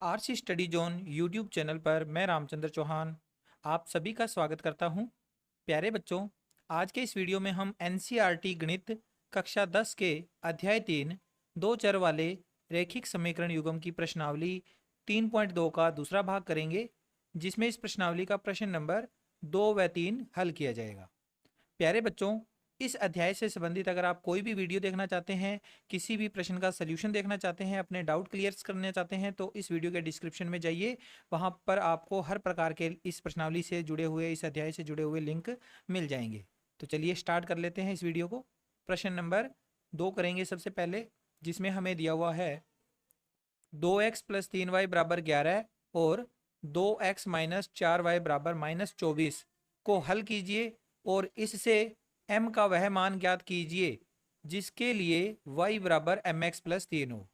RC study zone YouTube channel पर मैं रामचंद्र चौहान आप सभी का स्वागत करता हूं। प्यारे बच्चों, आज के इस वीडियो में हम एनसीईआरटी गणित कक्षा 10 के अध्याय 3 दो चर वाले रैखिक समीकरण युग्म की प्रश्नावली 3.2 का दूसरा भाग करेंगे, जिसमें इस प्रश्नावली का प्रश्न नंबर 2 व 3 हल किया जाएगा। प्यारे बच्चों, इस अध्याय से संबंधित अगर आप कोई भी वीडियो देखना चाहते हैं, किसी भी प्रश्न का सलूशन देखना चाहते हैं, अपने डाउट क्लियर करना चाहते हैं, तो इस वीडियो के डिस्क्रिप्शन में जाइए। वहां पर आपको हर प्रकार के इस प्रश्नावली से जुड़े हुए, इस अध्याय से जुड़े हुए लिंक मिल जाएंगे। तो चलिए स्टार्ट कर लेते हैं इस वीडियो को। प्रश्न नंबर 2 करेंगे सबसे पहले, जिसमें हमें दिया हुआ है 2x प्लस 3y बराबर 11 और 2x माइनस 4y बराबर माइनस 24 को हल कीजिए और इससे m का वह मान ज्ञात कीजिए जिसके लिए y बराबर एम एक्स प्लस 3 हो।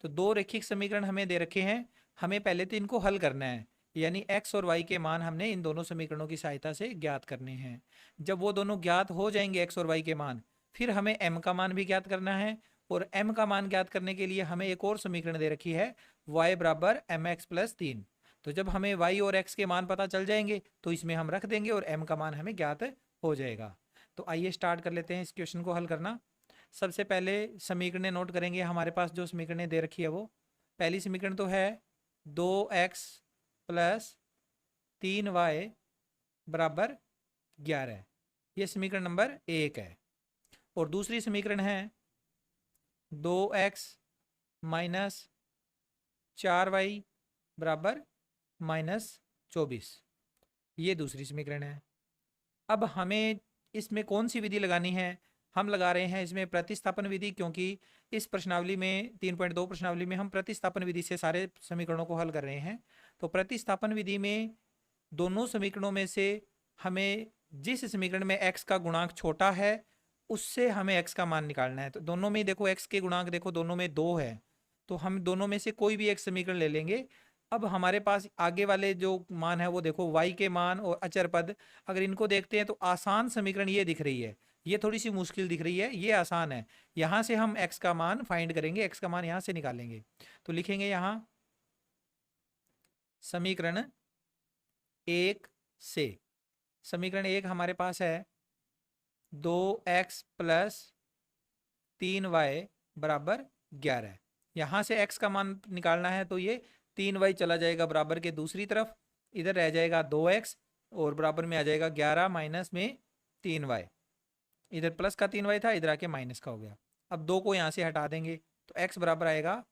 तो दो रैखिक समीकरण हमें दे रखे हैं, हमें पहले तो इनको हल करना है, यानी x और y के मान हमने इन दोनों समीकरणों की सहायता से ज्ञात करने हैं। जब वो दोनों ज्ञात हो जाएंगे x और y के मान, फिर हमें m का मान भी ज्ञात करना है और m का मान ज्ञात करने के लिए हमें एक और समीकरण दे रखी है y बराबर एम एक्स प्लस 3। तो जब हमें y और x के मान पता चल जाएंगे तो इसमें हम रख देंगे और m का मान हमें ज्ञात हो जाएगा। तो आइए स्टार्ट कर लेते हैं इस क्वेश्चन को हल करना। सबसे पहले समीकरण नोट करेंगे। हमारे पास जो समीकरण दे रखी है वो पहली समीकरण तो है 2x प्लस 3y बराबर 11, ये समीकरण नंबर 1 है। और दूसरी समीकरण है 2x माइनस 4y बराबर माइनस 24, ये दूसरी समीकरण है। अब हमें इसमें कौन सी विधि लगानी है? हम लगा रहे हैं इसमें प्रतिस्थापन विधि, क्योंकि इस प्रश्नावली में 3.2 प्रश्नावली में हम प्रतिस्थापन विधि से सारे समीकरणों को हल कर रहे हैं। तो प्रतिस्थापन विधि में दोनों समीकरणों में से हमें जिस समीकरण में x का गुणांक छोटा है उससे हमें x का मान निकालना है। तो दोनों में देखो x के गुणांक देखो, दोनों में 2 है, तो हम दोनों में से कोई भी एक समीकरण ले लेंगे। अब हमारे पास आगे वाले जो मान है वो देखो y के मान और अचर पद, अगर इनको देखते हैं तो आसान समीकरण ये दिख रही है, ये थोड़ी सी मुश्किल दिख रही है, ये आसान है। यहां से हम x का मान फाइंड करेंगे, x का मान यहां से निकालेंगे। तो लिखेंगे यहां समीकरण 1 से, समीकरण 1 हमारे पास है 2x प्लस 3y बराबर 11। यहां से x का मान निकालना है तो ये 3y चला जाएगा बराबर के दूसरी तरफ, इधर रह जाएगा 2x और बराबर में आ जाएगा 11 माइनस में 3y। इधर प्लस का 3y था, इधर आके माइनस का हो गया। अब 2 को यहाँ से हटा देंगे तो x बराबर आएगा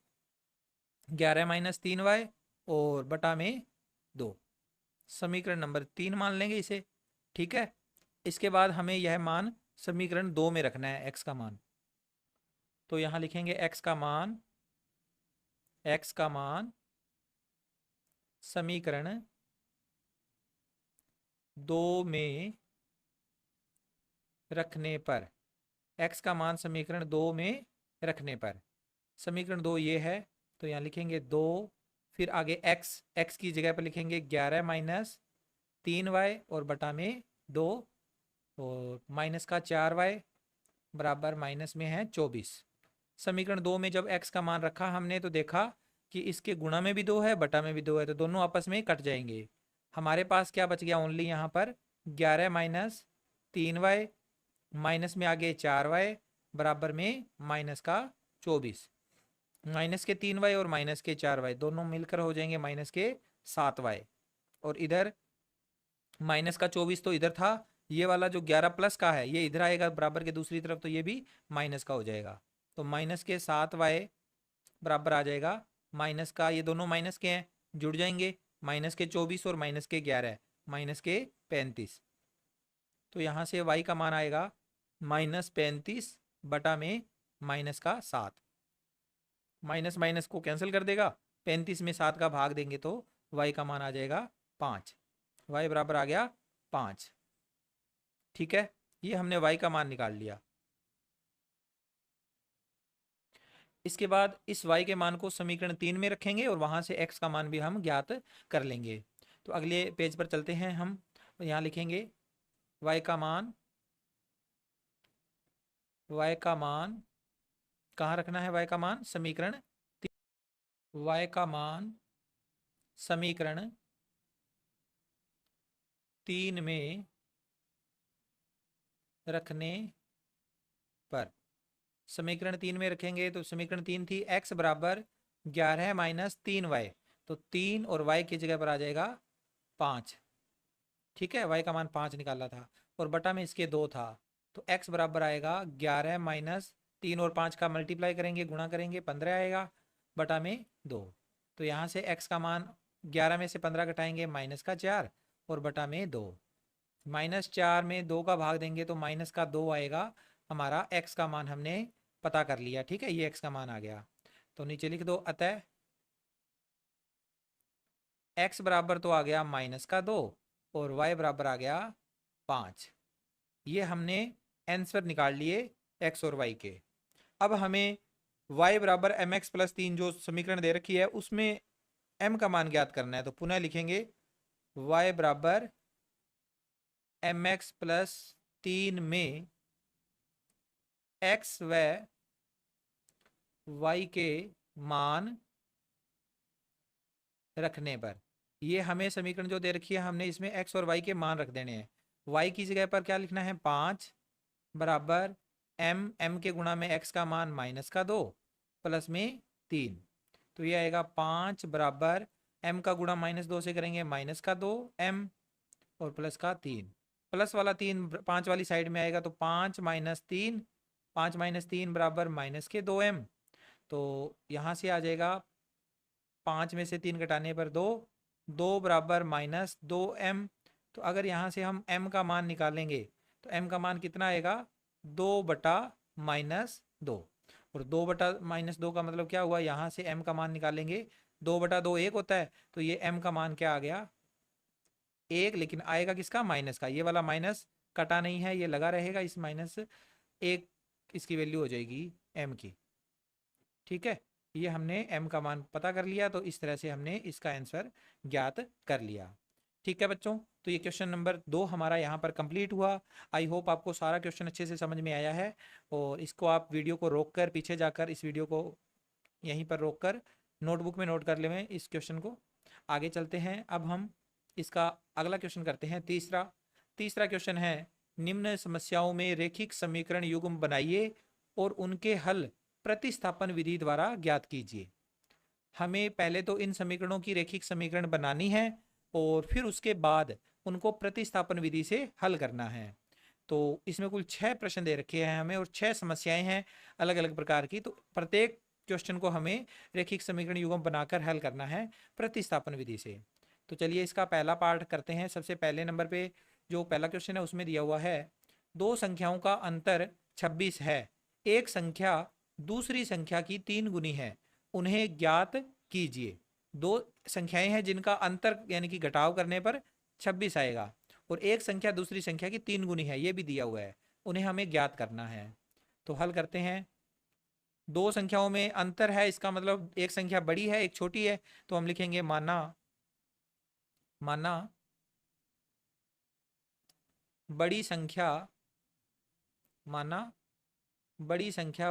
11 माइनस 3y और बटा में 2। समीकरण नंबर 3 मान लेंगे इसे, ठीक है। इसके बाद हमें यह मान समीकरण 2 में रखना है, x का मान। तो यहाँ लिखेंगे x का मान समीकरण 2 में रखने पर, x का मान समीकरण 2 में रखने पर, समीकरण 2 ये है, तो यहाँ लिखेंगे 2, फिर आगे x की जगह पर लिखेंगे 11 माइनस 3y और बटा में 2 और माइनस का 4y बराबर माइनस में है 24। समीकरण 2 में जब x का मान रखा हमने तो देखा कि इसके गुणा में भी 2 है, बटा में भी 2 है, तो दोनों आपस में कट जाएंगे। हमारे पास क्या बच गया? ओनली यहाँ पर 11 माइनस 3y माइनस में आगे 4y बराबर में माइनस का 24। माइनस के 3y और माइनस के 4y दोनों मिलकर हो जाएंगे माइनस के 7y। और इधर माइनस का 24 तो इधर था, ये वाला जो 11 प्लस का है ये इधर आएगा बराबर के दूसरी तरफ, तो ये भी माइनस का हो जाएगा। तो माइनस के 7y बराबर आ जाएगा माइनस का, ये दोनों माइनस के हैं, जुड़ जाएंगे, माइनस के 24 और माइनस के 11 माइनस के 35। तो यहाँ से y का मान आएगा माइनस 35 बटा में माइनस का 7। माइनस माइनस को कैंसिल कर देगा, 35 में 7 का भाग देंगे तो y का मान आ जाएगा 5। y बराबर आ गया 5, ठीक है। ये हमने y का मान निकाल लिया। इसके बाद इस y के मान को समीकरण 3 में रखेंगे और वहां से x का मान भी हम ज्ञात कर लेंगे। तो अगले पेज पर चलते हैं हम, यहाँ लिखेंगे y का मान, y का मान कहाँ रखना है? y का मान समीकरण y का मान समीकरण 3 में रखने पर, समीकरण 3 में रखेंगे तो समीकरण 3 थी x बराबर 11 माइनस 3y, तो 3 और y की जगह पर आ जाएगा 5। ठीक है, y का मान 5 निकाला था और बटा में इसके 2 था, तो x बराबर आएगा 11 माइनस 3 और 5 का मल्टीप्लाई करेंगे, गुणा करेंगे, 15 आएगा, बटा में 2। तो यहाँ से x का मान 11 में से 15 घटाएंगे, माइनस का 4 और बटा में 2। -4 में 2 का भाग देंगे तो माइनस का 2 आएगा। हमारा x का मान हमने पता कर लिया। ठीक है, ये x का मान आ गया, तो नीचे लिख दो, अतः x बराबर तो आ गया माइनस का 2 और y बराबर आ गया 5। ये हमने आंसर निकाल लिए x और y के। अब हमें y बराबर mx प्लस 3 जो समीकरण दे रखी है उसमें m का मान ज्ञात करना है, तो पुनः लिखेंगे y बराबर mx प्लस 3 में x व y के मान रखने पर। ये हमें समीकरण जो दे रखी है हमने इसमें x और y के मान रख देने हैं। y की जगह पर क्या लिखना है, 5 बराबर m के गुणा में x का मान माइनस का 2 प्लस में 3, तो ये आएगा 5 बराबर m का गुणा -2 से करेंगे माइनस का 2 m और प्लस का 3, प्लस वाला 3 5 वाली साइड में आएगा, तो 5 माइनस 3, 5 माइनस 3 बराबर माइनस के 2m, तो यहाँ से आ जाएगा 5 में से 3 घटाने पर 2, 2 बराबर -2m। तो अगर यहाँ से हम m का मान निकालेंगे तो m का मान कितना आएगा, 2 बटा -2, और 2 बटा -2 का मतलब क्या हुआ, यहाँ से m का मान निकालेंगे, 2 बटा 2 1 होता है, तो ये m का मान क्या आ गया, 1, लेकिन आएगा किसका, माइनस का। ये वाला माइनस कटा नहीं है, ये लगा रहेगा, इस -1 इसकी वैल्यू हो जाएगी m की। ठीक है, ये हमने m का मान पता कर लिया, तो इस तरह से हमने इसका आंसर ज्ञात कर लिया। ठीक है बच्चों, तो ये क्वेश्चन नंबर 2 हमारा यहाँ पर कंप्लीट हुआ। आई होप आपको सारा क्वेश्चन अच्छे से समझ में आया है, और इसको आप वीडियो को रोक कर पीछे जाकर इस वीडियो को यहीं पर रोक कर नोटबुक में नोट कर लें इस क्वेश्चन को। आगे चलते हैं, अब हम इसका अगला क्वेश्चन करते हैं, तीसरा क्वेश्चन है, निम्न समस्याओं में रेखिक समीकरण युग्म बनाइए और उनके हल प्रतिस्थापन विधि द्वारा ज्ञात कीजिए। हमें पहले तो इन समीकरणों की रेखिक समीकरण बनानी है और फिर उसके बाद उनको प्रतिस्थापन विधि से हल करना है। तो इसमें कुल 6 प्रश्न दे रखे हैं हमें और 6 समस्याएं हैं अलग अलग प्रकार की, तो प्रत्येक क्वेश्चन को हमें रेखिक समीकरण युग्म बनाकर हल करना है प्रतिस्थापन विधि से। तो चलिए इसका पहला पार्ट करते हैं। सबसे पहले नंबर पे जो पहला क्वेश्चन है उसमें दिया हुआ है, दो संख्याओं का अंतर 26 है, एक संख्या दूसरी संख्या की 3 गुनी है, उन्हें ज्ञात कीजिए। दो संख्याएं हैं जिनका अंतर यानी कि घटाव करने पर 26 आएगा, और एक संख्या दूसरी संख्या की 3 गुनी है, ये भी दिया हुआ है, उन्हें हमें ज्ञात करना है। तो हल करते हैं। दो संख्याओं में अंतर है, इसका मतलब एक संख्या बड़ी है एक छोटी है, तो हम लिखेंगे माना बड़ी संख्या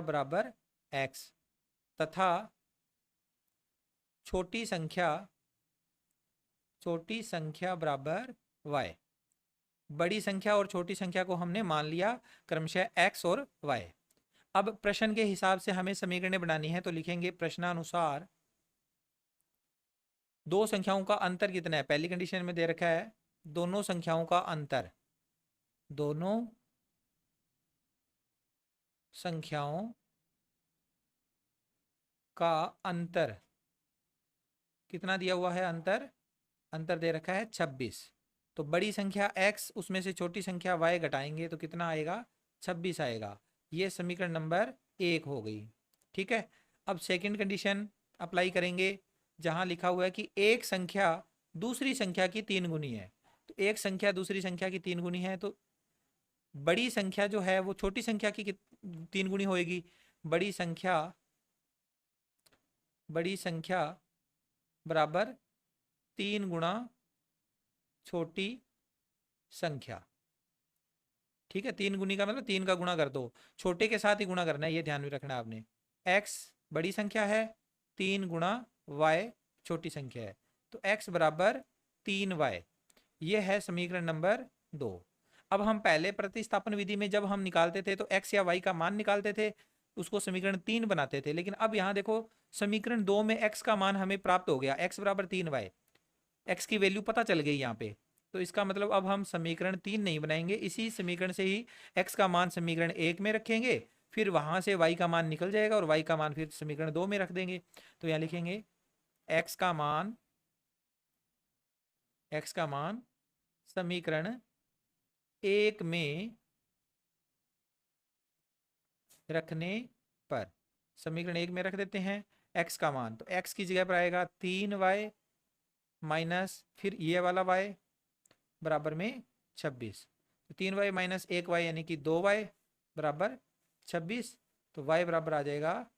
बराबर x तथा छोटी संख्या बराबर y। बड़ी संख्या और छोटी संख्या को हमने मान लिया क्रमशः x और y। अब प्रश्न के हिसाब से हमें समीकरणें बनानी है, तो लिखेंगे प्रश्नानुसार दो संख्याओं का अंतर कितना है। पहली कंडीशन में दे रखा है दोनों संख्याओं का अंतर, दोनों संख्याओं का अंतर कितना दिया हुआ है, अंतर दे रखा है 26। तो बड़ी संख्या x उसमें से छोटी संख्या y घटाएंगे तो कितना आएगा, 26 आएगा। ये समीकरण नंबर 1 हो गई। ठीक है, अब सेकंड कंडीशन अप्लाई करेंगे, जहां लिखा हुआ है कि एक संख्या दूसरी संख्या की 3 गुनी है। तो एक संख्या दूसरी संख्या की 3 गुनी है, तो बड़ी संख्या जो है वो छोटी संख्या की 3 गुनी होएगी। बड़ी संख्या बराबर 3 गुणा छोटी संख्या। ठीक है, 3 गुनी का मतलब 3 का गुणा कर दो, छोटे के साथ ही गुणा करना है, ये ध्यान में रखना आपने। x बड़ी संख्या है, 3 गुणा y छोटी संख्या है, तो x बराबर 3y। ये है समीकरण नंबर 2। अब हम पहले प्रतिस्थापन विधि में जब हम निकालते थे तो x या y का मान निकालते थे, उसको समीकरण 3 बनाते थे। लेकिन अब यहाँ देखो समीकरण 2 में x का मान हमें प्राप्त हो गया, x बराबर 3y, x की वैल्यू पता चल गई यहाँ पे। तो इसका मतलब अब हम समीकरण 3 नहीं बनाएंगे, इसी समीकरण से ही x का मान समीकरण 1 में रखेंगे, फिर वहां से y का मान निकल जाएगा और y का मान फिर समीकरण 2 में रख देंगे। तो यहाँ लिखेंगे x का मान समीकरण 1 में रखने पर, समीकरण 1 में रख देते हैं x का मान। तो x की जगह पर आएगा 3y माइनस फिर ये वाला y बराबर में 26। तो 3y माइनस 1y यानी कि 2y बराबर 26। तो y बराबर आ जाएगा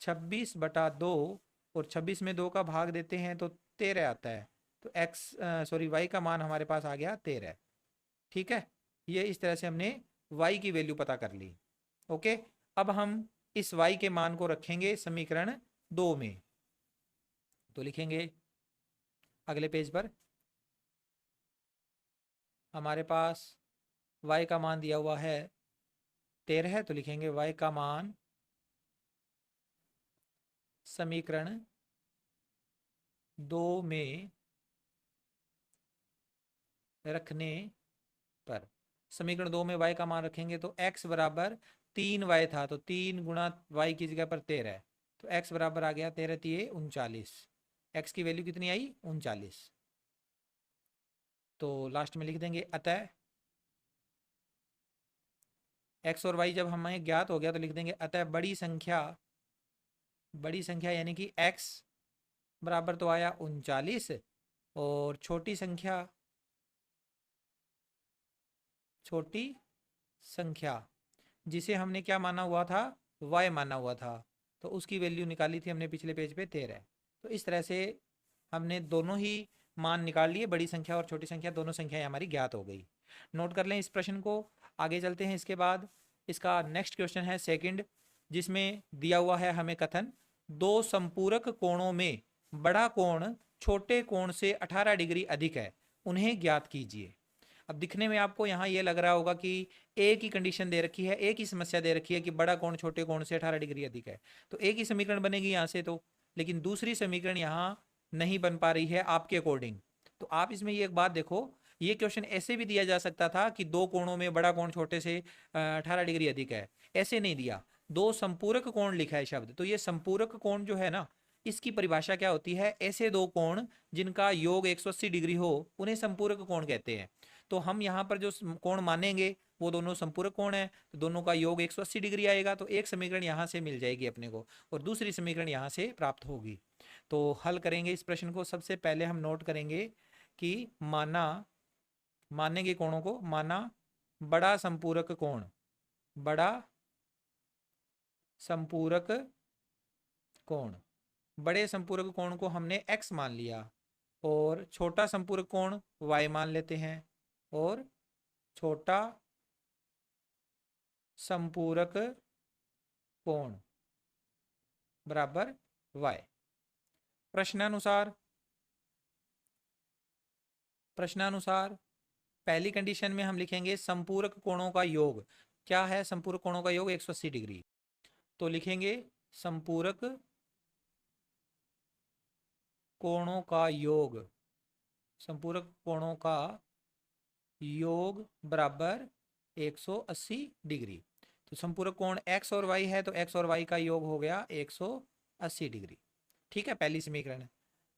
26/2 और 26 में 2 का भाग देते हैं तो 13 आता है। तो y का मान हमारे पास आ गया 13। ठीक है, ये इस तरह से हमने y की वैल्यू पता कर ली। ओके, अब हम इस y के मान को रखेंगे समीकरण 2 में। तो लिखेंगे अगले पेज पर हमारे पास y का मान दिया हुआ है 13 है, तो लिखेंगे y का मान समीकरण 2 में रखने पर, समीकरण 2 में y का मान रखेंगे तो x बराबर 3y था, तो 3 गुणा y की जगह पर 13 है, तो x बराबर आ गया 13 3 39। x की वैल्यू कितनी आई 39। तो लास्ट में लिख देंगे अतः x और y जब हमें ज्ञात हो गया तो लिख देंगे अतः बड़ी संख्या यानी कि x बराबर तो आया 39 और छोटी संख्या जिसे हमने क्या माना हुआ था, y माना हुआ था, तो उसकी वैल्यू निकाली थी हमने पिछले पेज पे 13। तो इस तरह से हमने दोनों ही मान निकाल लिए, बड़ी संख्या और छोटी संख्या दोनों संख्याएं हमारी ज्ञात हो गई। नोट कर लें इस प्रश्न को, आगे चलते हैं। इसके बाद इसका नेक्स्ट क्वेश्चन है सेकंड, जिसमें दिया हुआ है हमें कथन, दो संपूरक कोणों में बड़ा कोण छोटे कोण से 18 डिग्री अधिक है, उन्हें ज्ञात कीजिए। अब दिखने में आपको यहाँ ये लग रहा होगा कि एक ही कंडीशन दे रखी है, एक ही समस्या दे रखी है कि बड़ा कोण छोटे कोण से 18 डिग्री अधिक है, तो एक ही समीकरण बनेगी यहाँ से। तो लेकिन दूसरी समीकरण यहाँ नहीं बन पा रही है आपके अकॉर्डिंग। तो आप इसमें ये एक बात देखो, ये क्वेश्चन ऐसे भी दिया जा सकता था कि दो कोणों में बड़ा कोण छोटे से 18 डिग्री अधिक है, ऐसे नहीं दिया, दो संपूरक कोण लिखा है शब्द। तो ये संपूरक कोण जो है ना, इसकी परिभाषा क्या होती है, ऐसे दो कोण जिनका योग 180 डिग्री हो उन्हें संपूरक कोण कहते हैं। तो हम यहाँ पर जो कोण मानेंगे वो दोनों संपूरक कोण है, तो दोनों का योग 180 डिग्री आएगा। तो एक समीकरण यहाँ से मिल जाएगी अपने को और दूसरी समीकरण यहाँ से प्राप्त होगी। तो हल करेंगे इस प्रश्न को। सबसे पहले हम नोट करेंगे कि मानेंगे कोणों को, माना बड़ा संपूरक कोण, बड़ा संपूरक कोण, बड़े संपूरक कोण को हमने x मान लिया और छोटा संपूरक कोण y मान लेते हैं और छोटा संपूरक कोण बराबर y। प्रश्नानुसार पहली कंडीशन में हम लिखेंगे संपूरक कोणों का योग। क्या है संपूरक कोणों का योग? 180 डिग्री। तो लिखेंगे संपूरक कोणों का योग, संपूरक कोणों का योग बराबर 180 डिग्री। तो संपूरक कोण x और y है, तो x और y का योग हो गया 180 डिग्री। ठीक है, पहली समीकरण।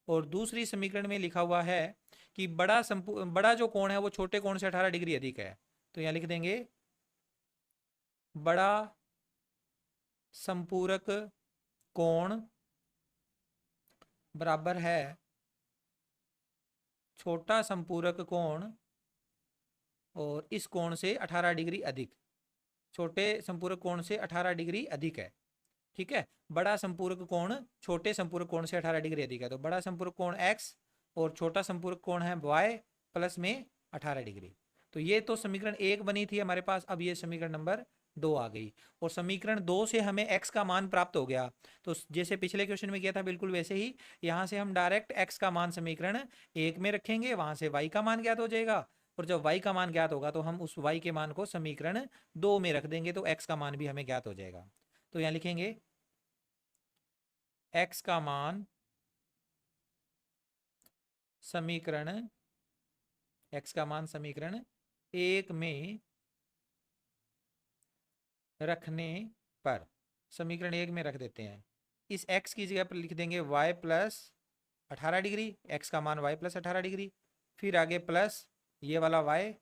और दूसरी समीकरण में लिखा हुआ है कि बड़ा जो कोण है वो छोटे कोण से 18 डिग्री अधिक है। तो यहां लिख देंगे बड़ा संपूरक कोण बराबर है छोटा संपूरक कोण और इस कोण से 18 डिग्री अधिक, छोटे संपूरक कोण से 18 डिग्री अधिक है। ठीक है, बड़ा संपूरक कोण छोटे संपूरक कोण से 18 डिग्री अधिक है, तो बड़ा संपूरक कोण x और छोटा संपूरक कोण है y प्लस में 18 डिग्री। तो ये तो समीकरण 1 बनी थी हमारे पास। अब ये समीकरण नंबर 2 आ गई। और समीकरण 2 से हमें x का मान प्राप्त हो गया। तो जैसे पिछले क्वेश्चन में किया था बिल्कुल वैसे ही यहाँ से हम डायरेक्ट x का मान समीकरण 1 में रखेंगे, वहां से y का मान ज्ञात हो जाएगा, और जब y का मान ज्ञात होगा तो हम उस y के मान को समीकरण 2 में रख देंगे, तो x का मान भी हमें ज्ञात हो जाएगा। तो यहाँ लिखेंगे x का मान समीकरण 1 में रखने पर, समीकरण 1 में रख देते हैं। इस x की जगह पर लिख देंगे y प्लस 18 डिग्री, x का मान y प्लस 18 डिग्री, फिर आगे प्लस ये वाला y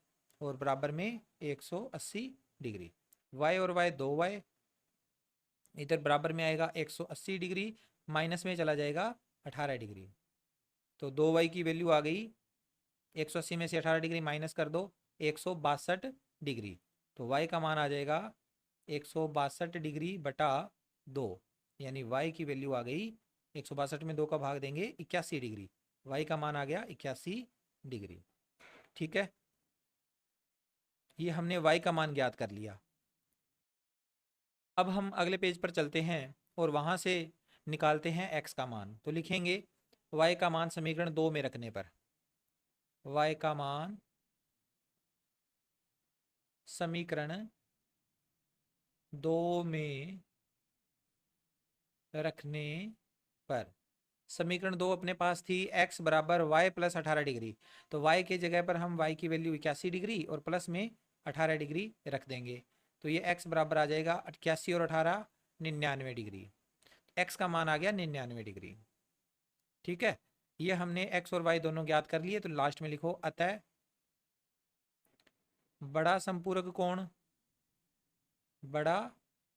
और बराबर में 180 डिग्री। y और y 2y, इधर बराबर में आएगा 180 डिग्री, माइनस में चला जाएगा 18 डिग्री। तो 2y की वैल्यू आ गई, 180 में से 18 डिग्री माइनस कर दो 162 डिग्री। तो y का मान आ जाएगा 162 डिग्री बटा 2, यानी y की वैल्यू आ गई 162 में 2 का भाग देंगे 81 डिग्री। y का मान आ गया 81 डिग्री। ठीक है, ये हमने y का मान ज्ञात कर लिया। अब हम अगले पेज पर चलते हैं और वहां से निकालते हैं x का मान। तो लिखेंगे y का मान समीकरण 2 में रखने पर, y का मान समीकरण 2 में रखने पर, समीकरण 2 अपने पास थी x बराबर y प्लस 18 डिग्री, तो y के जगह पर हम y की वैल्यू 81 डिग्री और प्लस में 18 डिग्री रख देंगे। तो ये x बराबर आ जाएगा 81 और 18 99 डिग्री। x का मान आ गया 99 डिग्री। ठीक है, ये हमने x और y दोनों ज्ञात कर लिए। तो लास्ट में लिखो अतः बड़ा संपूरक कोण, बड़ा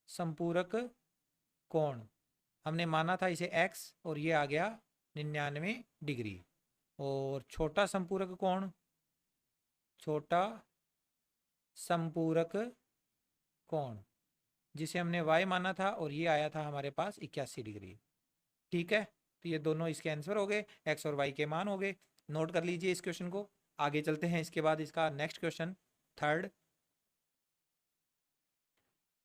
संपूरक कोण हमने माना था इसे x और ये आ गया 99 डिग्री। और छोटा संपूरक कोण, छोटा संपूरक कोण जिसे हमने y माना था और ये आया था हमारे पास 81 डिग्री। ठीक है, तो ये दोनों इसके आंसर हो गए, x और y के मान हो गए। नोट कर लीजिए इस क्वेश्चन को। आगे चलते हैं, इसके बाद इसका नेक्स्ट क्वेश्चन थर्ड।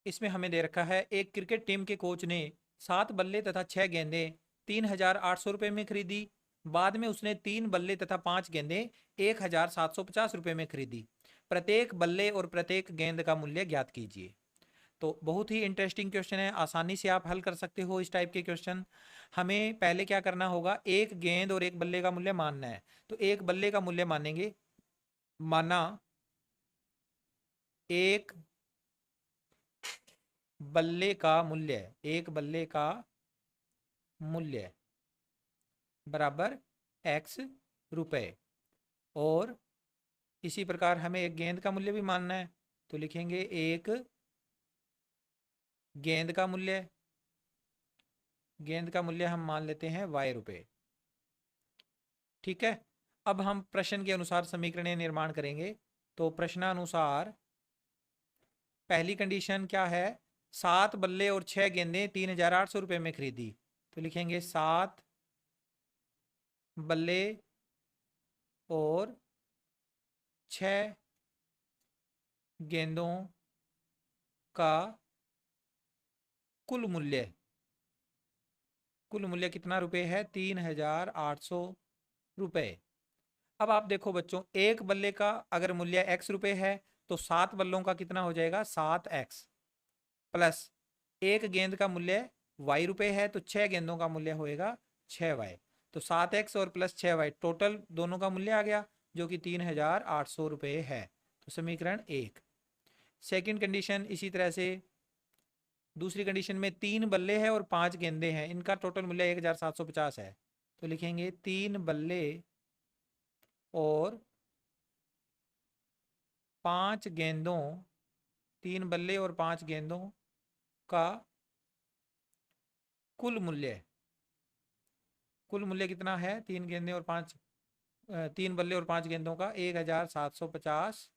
इसमें हमें दे रखा है एक क्रिकेट टीम के कोच ने 7 बल्ले तथा 6 गेंदें 3,800 रुपये में खरीदी। बाद में उसने 3 बल्ले तथा 5 गेंदें 1,750 रुपये में खरीदी। प्रत्येक बल्ले और प्रत्येक गेंद का मूल्य ज्ञात कीजिए। तो बहुत ही इंटरेस्टिंग क्वेश्चन है, आसानी से आप हल कर सकते हो इस टाइप के क्वेश्चन। हमें पहले क्या करना होगा, एक गेंद और एक बल्ले का मूल्य मानना है। तो एक बल्ले का मूल्य मानेंगे, माना एक बल्ले का मूल्य, एक बल्ले का मूल्य बराबर x रुपए, और इसी प्रकार हमें एक गेंद का मूल्य भी मानना है। तो लिखेंगे एक गेंद का मूल्य, गेंद का मूल्य हम मान लेते हैं y रुपए। ठीक है, अब हम प्रश्न के अनुसार समीकरण निर्माण करेंगे। तो प्रश्नानुसार पहली कंडीशन क्या है, 7 बल्ले और 6 गेंदें 3,800 रुपये में खरीदी। तो लिखेंगे 7 बल्ले और 6 गेंदों का कुल मूल्य, कुल मूल्य कितना रुपए है, 3,800 रुपये। अब आप देखो बच्चों, एक बल्ले का अगर मूल्य x रुपए है तो 7 बल्लों का कितना हो जाएगा, 7x, प्लस एक गेंद का मूल्य y रुपए है तो 6 गेंदों का मूल्य होएगा 6y। तो 7x और प्लस 6y टोटल दोनों का मूल्य आ गया जो कि 3,800 रुपये है। तो समीकरण 1। सेकंड कंडीशन इसी तरह से, दूसरी कंडीशन में 3 बल्ले हैं और 5 गेंदे हैं, इनका टोटल मूल्य 1,750 है। तो लिखेंगे 3 बल्ले और 5 गेंदों, 3 बल्ले और 5 गेंदों का कुल मूल्य, कुल मूल्य कितना है, 3 गेंदे और 5, 3 बल्ले और 5 गेंदों का 1,750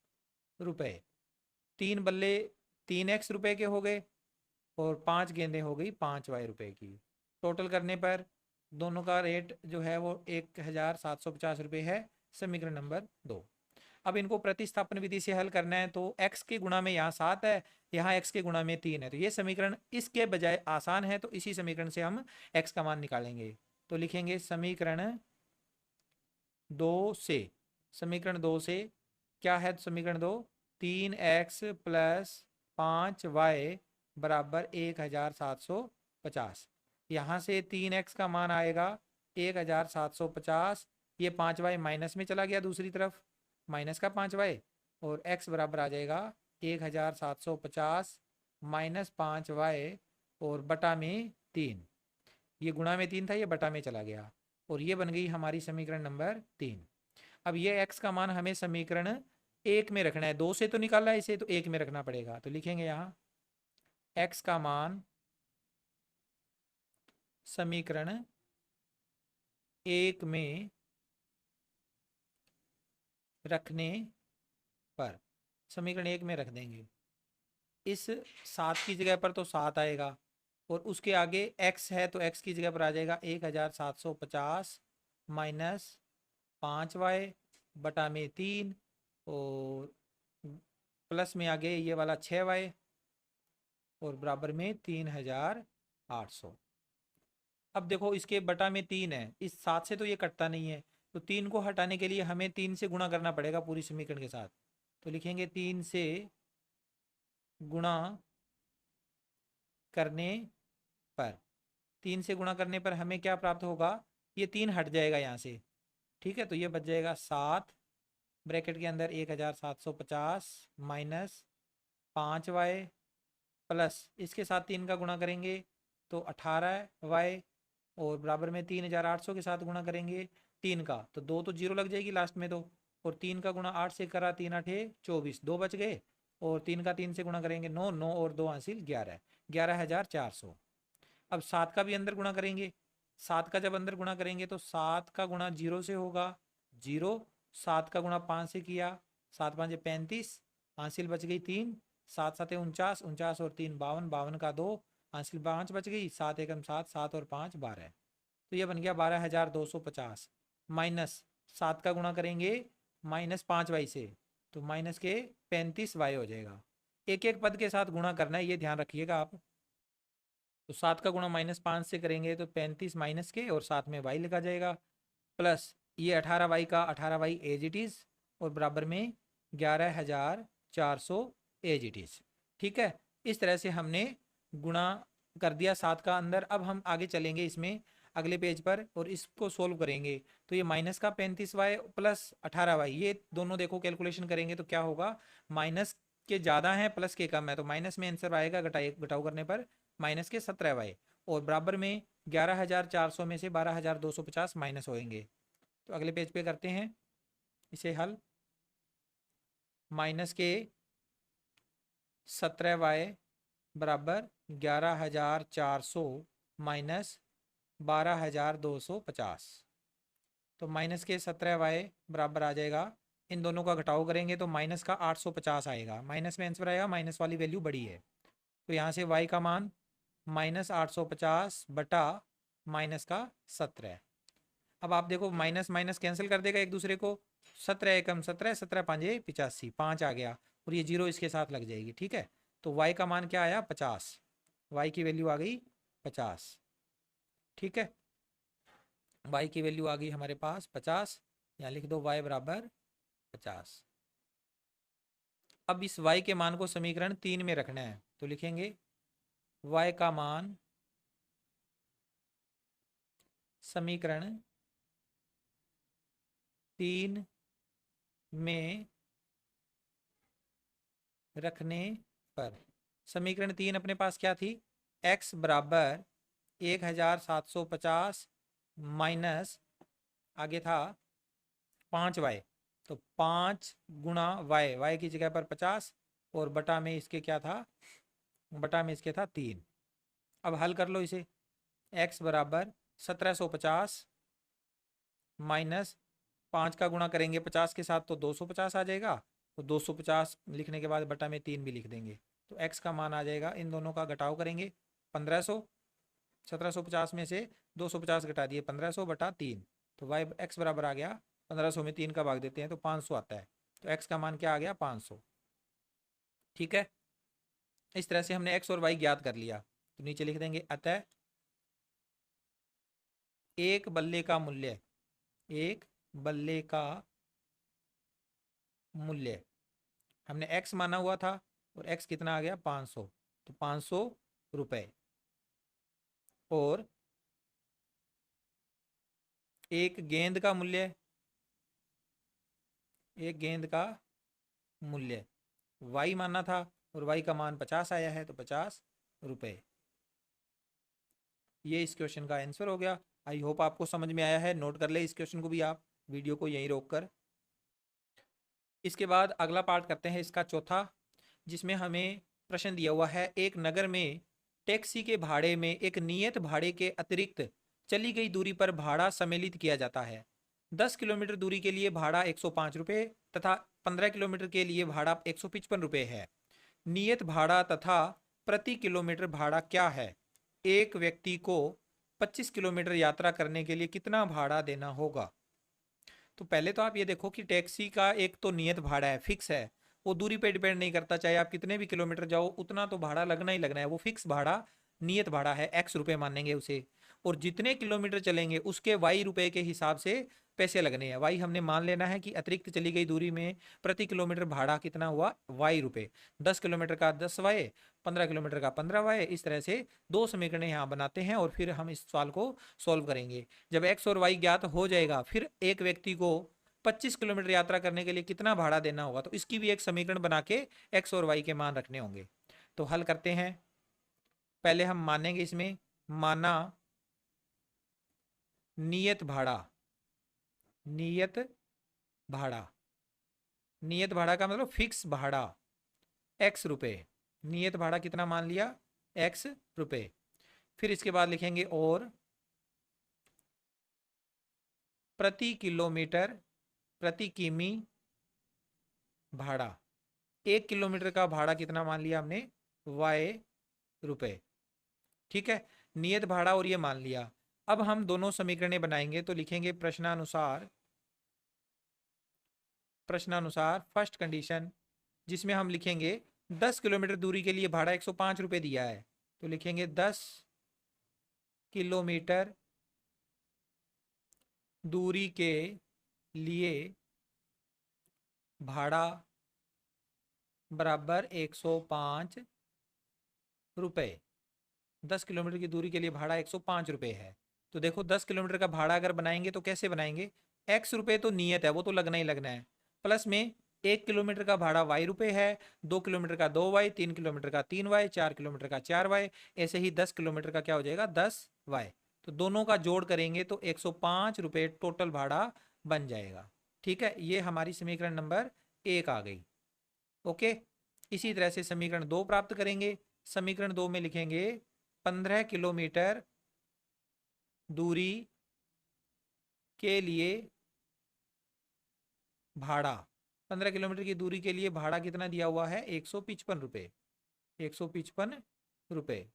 रुपये। 3 बल्ले 3x रुपए के हो गए और 5 गेंदें हो गई 5y रुपए की। टोटल करने पर दोनों का रेट जो है वो 1,750 रुपये है। समीकरण नंबर 2। अब इनको प्रतिस्थापन विधि से हल करना है, तो x के गुणा में यहाँ 7 है, यहाँ x के गुणा में 3 है, तो ये समीकरण इसके बजाय आसान है, तो इसी समीकरण से हम x का मान निकालेंगे। तो लिखेंगे समीकरण 2 से, समीकरण 2 से क्या है, समीकरण 2 3x प्लस 5y बराबर 1750। यहाँ से 3x का मान आएगा 1750, ये 5y माइनस में चला गया दूसरी तरफ, माइनस का 5y, और x बराबर आ जाएगा 1750 माइनस 5y और बटा में 3, ये गुणा में 3 था, ये बटा में चला गया, और ये बन गई हमारी समीकरण नंबर 3। अब ये x का मान हमें समीकरण 1 में रखना है, 2 से तो निकाला है इसे, तो 1 में रखना पड़ेगा। तो लिखेंगे यहाँ x का मान समीकरण 1 में रखने पर, समीकरण 1 में रख देंगे, इस 7 की जगह पर तो 7 आएगा, और उसके आगे x है तो x की जगह पर आ जाएगा 1750 माइनस 5y बटा में 3, और प्लस में आगे ये वाला 6y, और बराबर में 3800। अब देखो इसके बटा में 3 है, इस 7 से तो ये कटता नहीं है, तो 3 को हटाने के लिए हमें 3 से गुणा करना पड़ेगा पूरी समीकरण के साथ। तो लिखेंगे 3 से गुणा करने पर, 3 से गुणा करने पर हमें क्या प्राप्त होगा, ये 3 हट जाएगा यहाँ से, ठीक है, तो ये बच जाएगा 7 ब्रैकेट के अंदर 1750 माइनस 5y प्लस इसके साथ 3 का गुणा करेंगे तो 18y, और बराबर में 3800 के साथ गुणा करेंगे 3 का, तो 2 तो जीरो लग जाएगी लास्ट में, तो और 3 का गुणा 8 से करा, 3 8 24, 2 बच गए, और 3 का 3 से गुणा करेंगे 9, 9 और 2 हासिल 11, 11400। अब 7 का भी अंदर गुणा करेंगे, 7 का जब अंदर गुणा करेंगे तो 7 का गुणा 0 से होगा 0, 7 का गुणा 5 से किया, 7 5 35, हासिल बच गई 3, 7 7 49, 49 और 3 52, 52 का 2 हासिल 5 बच गई, 7 एकम 7, 7 और 5 12, तो ये बन गया 12250 माइनस 7 का गुणा करेंगे माइनस 5y से, तो माइनस के 35y हो जाएगा। एक एक पद के साथ गुणा करना है, ये ध्यान रखिएगा आप। तो 7 का गुणा माइनस 5 से करेंगे तो 35 माइनस के, और साथ में y लिखा जाएगा, प्लस ये 18y का 18y एज इट इज़, और बराबर में 11400 एज इट इज़। ठीक है, इस तरह से हमने गुणा कर दिया 7 का अंदर। अब हम आगे चलेंगे इसमें अगले पेज पर और इसको सोल्व करेंगे। तो ये माइनस का 35y प्लस 18y, ये दोनों देखो कैलकुलेशन करेंगे तो क्या होगा, माइनस के ज़्यादा है प्लस के कम है, तो माइनस में आंसर आएगा घटाव करने पर माइनस के 17y, और बराबर में 11400 में से 12250 माइनस होएंगे। तो अगले पेज पे करते हैं इसे हल। माइनस के 17y बराबर 11400 माइनस 12250, तो माइनस के 17y बराबर आ जाएगा, इन दोनों का घटाव करेंगे तो माइनस का 850 आएगा, माइनस में आंसर आएगा, माइनस वाली वैल्यू बड़ी है, तो यहाँ से y का मान माइनस 850 बटा माइनस का 17। अब आप देखो माइनस माइनस कैंसिल कर देगा एक दूसरे को, 17 एकम 17, 17 5 85, 5 आ गया, और ये जीरो इसके साथ लग जाएगी। ठीक है, तो y का मान क्या आया 50, y की वैल्यू आ गई 50। ठीक है, y की वैल्यू आ गई हमारे पास 50, यहाँ लिख दो y बराबर 50। अब इस y के मान को समीकरण 3 में रखना है, तो लिखेंगे y का मान समीकरण 3 में रखने पर, समीकरण 3 अपने पास क्या थी, x बराबर 1750 माइनस आगे था 5y, तो 5 गुणा y की जगह पर 50, और बटा में इसके क्या था, बटा में इसके था 3। अब हल कर लो इसे, x बराबर 1750 माइनस 5 का गुणा करेंगे 50 के साथ तो 250 आ जाएगा, तो 250 लिखने के बाद बटा में 3 भी लिख देंगे, तो x का मान आ जाएगा, इन दोनों का घटाव करेंगे 1500, 1750 में से 250 घटा दिए 1500 बटा 3, तो y x बराबर आ गया 1500 में 3 का भाग देते हैं तो 500 आता है, तो x का मान क्या आ गया 500। ठीक है, इस तरह से हमने x और y ज्ञात कर लिया। तो नीचे लिख देंगे अतः एक बल्ले का मूल्य, एक बल्ले का मूल्य हमने x माना हुआ था और x कितना आ गया 500, तो 500 रुपए। और एक गेंद का मूल्य, एक गेंद का मूल्य y माना था और y का मान 50 आया है, तो 50 रुपए। ये इस क्वेश्चन का आंसर हो गया। आई होप आपको समझ में आया है। नोट कर ले इस क्वेश्चन को भी आप, वीडियो को यहीं रोक कर। इसके बाद अगला पार्ट करते हैं इसका चौथा, जिसमें हमें प्रश्न दिया हुआ है एक नगर में टैक्सी के भाड़े में एक नियत भाड़े के अतिरिक्त चली गई दूरी पर भाड़ा सम्मिलित किया जाता है। 10 किलोमीटर दूरी के लिए भाड़ा 105 रुपये तथा 15 किलोमीटर के लिए भाड़ा 155 रुपये है। नियत भाड़ा तथा प्रति किलोमीटर भाड़ा क्या है? एक व्यक्ति को 25 किलोमीटर यात्रा करने के लिए कितना भाड़ा देना होगा? तो पहले तो आप ये देखो कि टैक्सी का एक तो नियत भाड़ा है, फिक्स है, वो दूरी पे डिपेंड नहीं करता, चाहे आप कितने भी किलोमीटर जाओ उतना तो भाड़ा लगना ही लगना है। वो फिक्स भाड़ा, नियत भाड़ा है, x रुपए मानेंगे उसे। और जितने किलोमीटर चलेंगे उसके y रुपए के हिसाब से पैसे लगने हैं। y हमने मान लेना है कि अतिरिक्त चली गई दूरी में प्रति किलोमीटर भाड़ा कितना हुआ, y रुपए। 10 किलोमीटर का 10y, 15 किलोमीटर का 15y। इस तरह से दो समीकरण यहाँ बनाते हैं और फिर हम इस सवाल को सॉल्व करेंगे। जब x और y ज्ञात हो जाएगा, फिर एक व्यक्ति को 25 किलोमीटर यात्रा करने के लिए कितना भाड़ा देना होगा, तो इसकी भी एक समीकरण बना के x और y के मान रखने होंगे। तो हल करते हैं। पहले हम मानेंगे इसमें, माना नियत भाड़ा, नियत भाड़ा, नियत भाड़ा का मतलब फिक्स भाड़ा x रुपए। नियत भाड़ा कितना मान लिया, x रुपए। फिर इसके बाद लिखेंगे और प्रति किलोमीटर, प्रति किमी भाड़ा। 1 किलोमीटर का भाड़ा कितना मान लिया हमने, y रुपए। ठीक है, नियत भाड़ा और ये मान लिया। अब हम दोनों समीकरणें बनाएंगे। तो लिखेंगे प्रश्नानुसार, प्रश्नानुसार फर्स्ट कंडीशन, जिसमें हम लिखेंगे 10 किलोमीटर दूरी के लिए भाड़ा 105 रुपये दिया है। तो लिखेंगे 10 किलोमीटर दूरी के लिए भाड़ा बराबर 105 रुपये। 10 किलोमीटर की दूरी के लिए भाड़ा 105 रुपये है। तो देखो 10 किलोमीटर का भाड़ा अगर बनाएंगे तो कैसे बनाएंगे, x रुपये तो नियत है, वो तो लगना ही लगना है, प्लस में 1 किलोमीटर का भाड़ा y रुपये है, 2 किलोमीटर का 2y, 3 किलोमीटर का 3y, 4 किलोमीटर का 4y, ऐसे ही 10 किलोमीटर का क्या हो जाएगा 10y। तो दोनों का जोड़ करेंगे तो 105 रुपये टोटल भाड़ा बन जाएगा। ठीक है, ये हमारी समीकरण नंबर 1 आ गई। ओके, इसी तरह से समीकरण 2 प्राप्त करेंगे। समीकरण 2 में लिखेंगे 15 किलोमीटर दूरी के लिए भाड़ा, 15 किलोमीटर की दूरी के लिए भाड़ा कितना दिया हुआ है, 155 रुपये, 155 रुपये।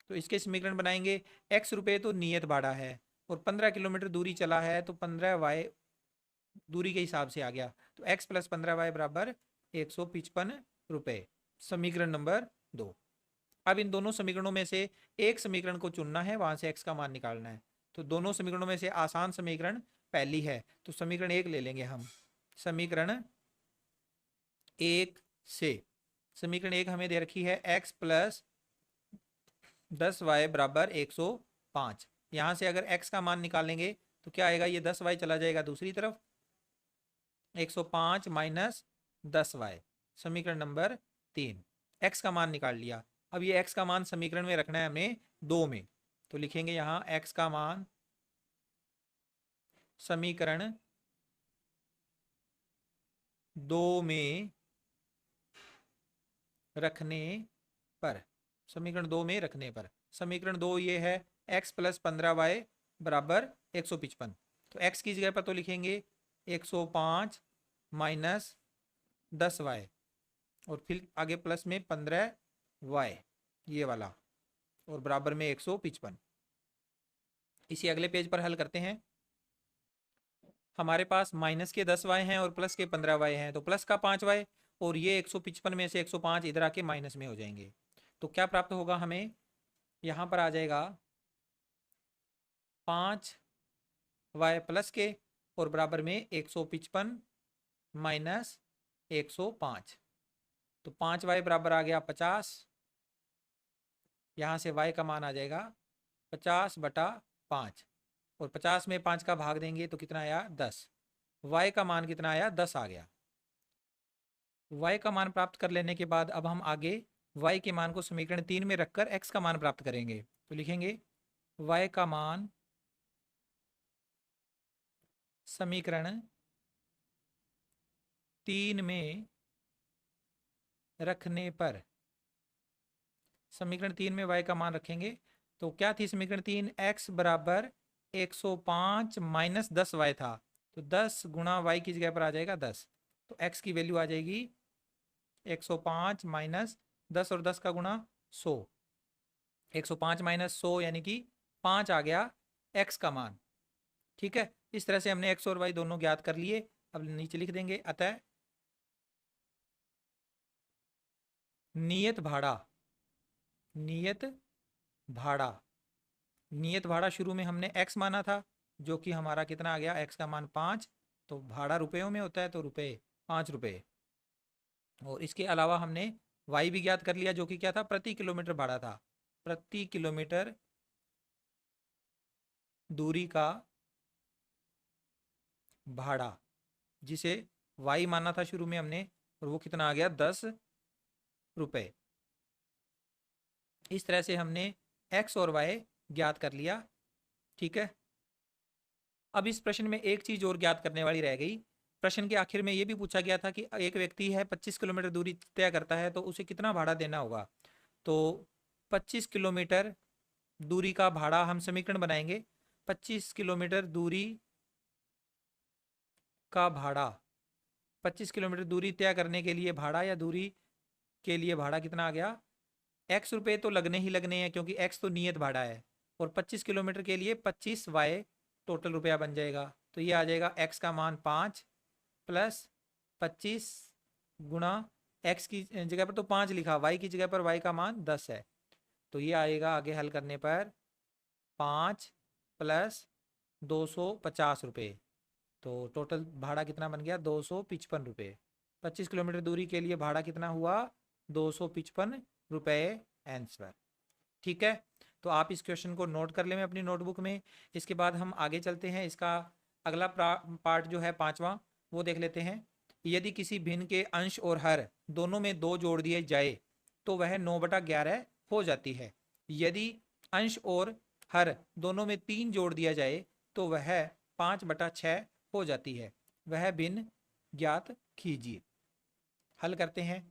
तो इसके समीकरण बनाएंगे, x रुपये तो नियत भाड़ा है और 15 किलोमीटर दूरी चला है तो 15y दूरी के हिसाब से आ गया। तो x प्लस 15y बराबर 155 रुपये। समीकरण नंबर 2। अब इन दोनों समीकरणों में से एक समीकरण को चुनना है, वहां से x का मान निकालना है। तो दोनों समीकरणों में से आसान समीकरण पहली है, तो समीकरण 1 ले लेंगे हम। समीकरण 1 से, समीकरण 1 हमें दे रखी है x प्लस 10y बराबर 105। यहां से अगर x का मान निकालेंगे तो क्या आएगा, ये 10y चला जाएगा दूसरी तरफ, 105 माइनस 10y। समीकरण नंबर 3, x का मान निकाल लिया। अब ये x का मान समीकरण में रखना है हमें 2 में। तो लिखेंगे यहां x का मान समीकरण 2 में रखने पर, समीकरण 2 में रखने पर, समीकरण 2 ये है x प्लस 15y बराबर 155। तो x की जगह पर तो लिखेंगे 105 माइनस 10y और फिर आगे प्लस में 15y ये वाला और बराबर में 155। इसी अगले पेज पर हल करते हैं। हमारे पास माइनस के 10y हैं और प्लस के 15y हैं, तो प्लस का 5y और ये 155 में से 105 इधर आके माइनस में हो जाएंगे। तो क्या प्राप्त होगा हमें, यहाँ पर आ जाएगा 5y प्लस के और बराबर में 155 माइनस 105, तो 5y बराबर आ गया 50। यहाँ से y का मान आ जाएगा 50/5 और 50 में 5 का भाग देंगे तो कितना आया 10। y का मान कितना आया 10 आ गया। y का मान प्राप्त कर लेने के बाद अब हम आगे y के मान को समीकरण 3 में रखकर x का मान प्राप्त करेंगे। तो लिखेंगे y का मान समीकरण 3 में रखने पर, समीकरण 3 में y का मान रखेंगे तो क्या थी समीकरण 3, x बराबर 105 माइनस 10y था, तो 10 गुणा y की जगह पर आ जाएगा 10, तो x की वैल्यू आ जाएगी 105 माइनस 10 और 10 का गुणा 100, 105 माइनस 100 यानी कि 5 आ गया x का मान। ठीक है, इस तरह से हमने x और y दोनों ज्ञात कर लिए। अब नीचे लिख देंगे, अतः नियत भाड़ा, नियत भाड़ा, नियत भाड़ा शुरू में हमने x माना था जो कि हमारा कितना आ गया, x का मान 5, तो भाड़ा रुपयों में होता है तो रुपए 5 रुपये, और इसके अलावा हमने y भी ज्ञात कर लिया जो कि क्या था, प्रति किलोमीटर भाड़ा था, प्रति किलोमीटर दूरी का भाड़ा जिसे y माना था शुरू में हमने, और वो कितना आ गया 10 रुपये। इस तरह से हमने x और y ज्ञात कर लिया। ठीक है, अब इस प्रश्न में एक चीज और ज्ञात करने वाली रह गई। प्रश्न के आखिर में यह भी पूछा गया था कि एक व्यक्ति है 25 किलोमीटर दूरी तय करता है तो उसे कितना भाड़ा देना होगा। तो 25 किलोमीटर दूरी का भाड़ा हम समीकरण बनाएंगे। 25 किलोमीटर दूरी का भाड़ा, 25 किलोमीटर दूरी तय करने के लिए भाड़ा या दूरी के लिए भाड़ा कितना आ गया, x रुपये तो लगने ही लगने हैं क्योंकि x तो नियत भाड़ा है, और 25 किलोमीटर के लिए 25y टोटल रुपया बन जाएगा। तो ये आ जाएगा x का मान 5 प्लस 25 गुणा x की जगह पर तो 5 लिखा, y की जगह पर y का मान 10 है, तो ये आएगा आगे हल करने पर 5 प्लस 250 रुपये, तो टोटल भाड़ा कितना बन गया 255 रुपये। 25 किलोमीटर दूरी के लिए भाड़ा कितना हुआ 255 रुपये आंसर। ठीक है, तो आप इस क्वेश्चन को नोट कर लें अपनी नोटबुक में। इसके बाद हम आगे चलते हैं, इसका अगला पार्ट जो है 5वां वो देख लेते हैं। यदि किसी भिन्न के अंश और हर दोनों में 2 जोड़ दिए जाए तो वह 9/11 हो जाती है। यदि अंश और हर दोनों में 3 जोड़ दिया जाए तो वह 5/6 हो जाती है। वह भिन्न ज्ञात कीजिए। हल करते हैं।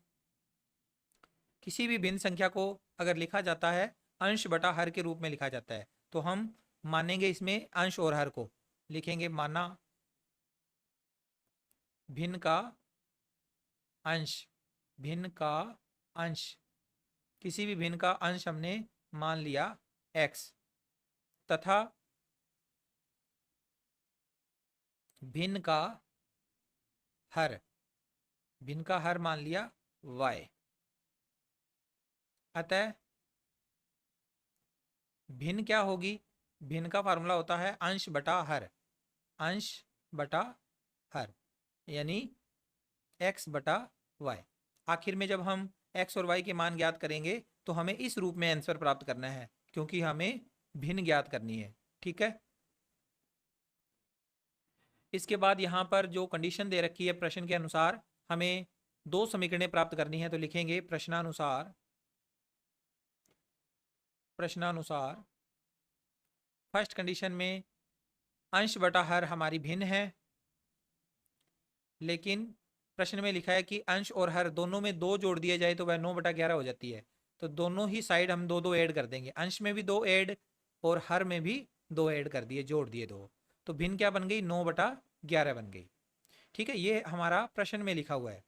किसी भी भिन्न संख्या को अगर लिखा जाता है अंश बटा हर के रूप में लिखा जाता है तो हम मानेंगे इसमें अंश और हर को, लिखेंगे माना भिन्न का अंश, भिन्न का अंश, किसी भी भिन्न का अंश हमने मान लिया x तथा भिन्न का हर, भिन्न का हर मान लिया y। अतः भिन्न क्या होगी, भिन्न का फार्मूला होता है अंश बटा हर, अंश बटा हर यानी x बटा y। आखिर में जब हम x और y के मान ज्ञात करेंगे तो हमें इस रूप में आंसर प्राप्त करना है क्योंकि हमें भिन्न ज्ञात करनी है। ठीक है, इसके बाद यहाँ पर जो कंडीशन दे रखी है प्रश्न के अनुसार हमें 2 समीकरणें प्राप्त करनी है, तो लिखेंगे प्रश्नानुसार, प्रश्नानुसार फर्स्ट कंडीशन में अंश बटा हर हमारी भिन्न है, लेकिन प्रश्न में लिखा है कि अंश और हर दोनों में 2 जोड़ दिए जाए तो वह 9/11 हो जाती है। तो दोनों ही साइड हम 2-2 ऐड कर देंगे, अंश में भी 2 ऐड और हर में भी 2 ऐड कर दिए, जोड़ दिए 2, तो भिन्न क्या बन गई 9/11 बन गई। ठीक है, ये हमारा प्रश्न में लिखा हुआ है।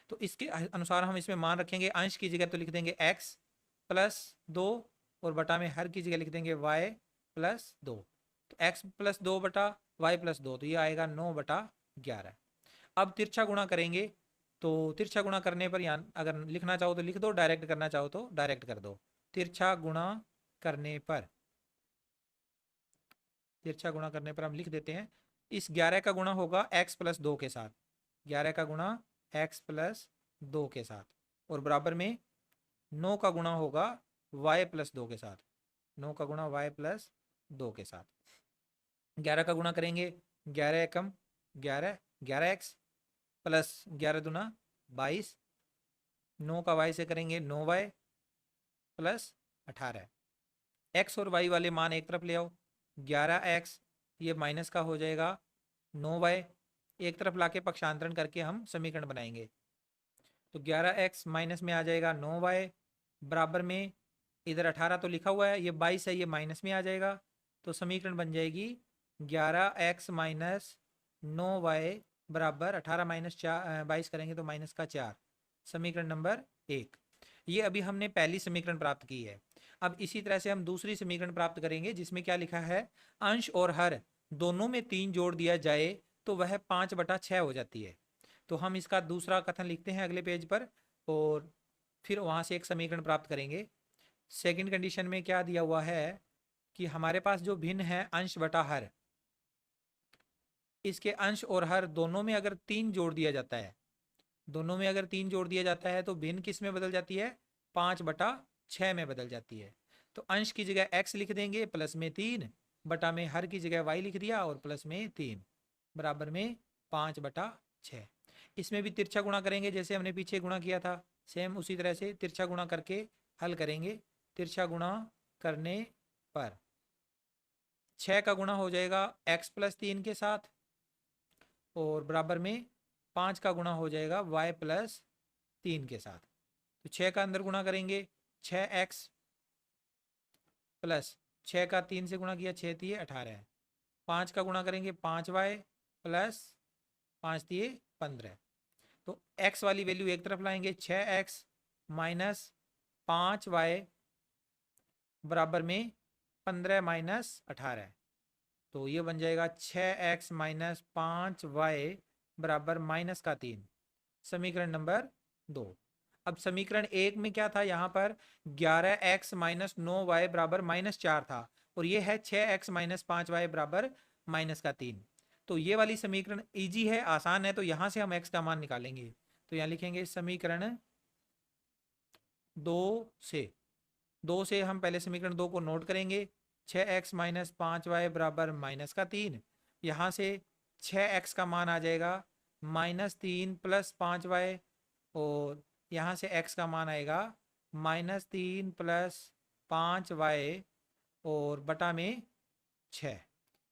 तो इसके अनुसार हम इसमें मान रखेंगे, अंश की जगह तो लिख देंगे x प्लस 2 और बटा में हर की जगह लिख देंगे y प्लस 2। तो x प्लस 2 बटा y प्लस 2, तो ये आएगा 9/11। अब तिरछा गुणा करेंगे, तो तिरछा गुणा करने पर यहाँ अगर लिखना चाहो तो लिख दो, डायरेक्ट करना चाहो तो डायरेक्ट कर दो। तिरछा गुणा करने पर, तिरछा गुणा करने पर हम लिख देते हैं, इस 11 का गुणा होगा x प्लस 2 के साथ, 11 का गुणा x प्लस 2 के साथ, और बराबर में 9 का गुणा होगा y प्लस 2 के साथ, 9 का गुणा y प्लस 2 के साथ। 11 का गुणा करेंगे, 11 एकम 11, 11x प्लस 11 दूना 22, 9 का y से करेंगे 9y प्लस 18। x और y वाले मान एक तरफ ले आओ, 11x ये माइनस का हो जाएगा, 9y एक तरफ लाके पक्षांतरण करके हम समीकरण बनाएंगे, तो 11x माइनस में आ जाएगा 9y, बराबर में इधर 18 तो लिखा हुआ है, ये 22 है, ये माइनस में आ जाएगा, तो समीकरण बन जाएगी 11x माइनस 9y बराबर 18 माइनस 22 करेंगे तो माइनस का 4, समीकरण नंबर 1। ये अभी हमने पहली समीकरण प्राप्त की है। अब इसी तरह से हम दूसरी समीकरण प्राप्त करेंगे, जिसमें क्या लिखा है, अंश और हर दोनों में 3 जोड़ दिया जाए तो वह 5/6 हो जाती है। तो हम इसका दूसरा कथन लिखते हैं अगले पेज पर, और फिर वहां से एक समीकरण प्राप्त करेंगे। सेकंड कंडीशन में क्या दिया हुआ है कि हमारे पास जो भिन्न है अंश बटा हर, इसके अंश और हर दोनों में अगर 3 जोड़ दिया जाता है, दोनों में अगर 3 जोड़ दिया जाता है तो भिन्न किस में बदल जाती है, 5/6 में बदल जाती है। तो अंश की जगह x लिख देंगे प्लस में 3, बटा में हर की जगह y लिख दिया और प्लस में 3, बराबर में 5/6। इसमें भी तिरछा गुणा करेंगे, जैसे हमने पीछे गुणा किया था सेम उसी तरह से तिरछा गुणा करके हल करेंगे। तिरछा गुणा करने पर 6 का गुणा हो जाएगा x प्लस 3 के साथ, और बराबर में 5 का गुणा हो जाएगा y प्लस 3 के साथ। तो 6 का अंदर गुणा करेंगे, 6x प्लस 6 का 3 से गुणा किया, 6 3 18 है, 5 का गुणा करेंगे 5y प्लस 5 3 15। तो x वाली वैल्यू एक तरफ लाएंगे, 6x माइनस 5y बराबर में 15 माइनस 18, तो ये बन जाएगा 6x माइनस 5y बराबर माइनस का 3, समीकरण नंबर 2। अब समीकरण 1 में क्या था, यहाँ पर 11x माइनस 9y बराबर -4 था, और ये है 6x माइनस 5y बराबर माइनस का 3। तो ये वाली समीकरण इजी है, आसान है, तो यहाँ से हम x का मान निकालेंगे। तो यहाँ लिखेंगे समीकरण 2 से हम पहले समीकरण 2 को नोट करेंगे, 6x माइनस 5y बराबर माइनस का 3, यहाँ से 6x का मान आ जाएगा -3 प्लस 5y, और यहाँ से x का मान आएगा -3 प्लस 5y और बटा में 6,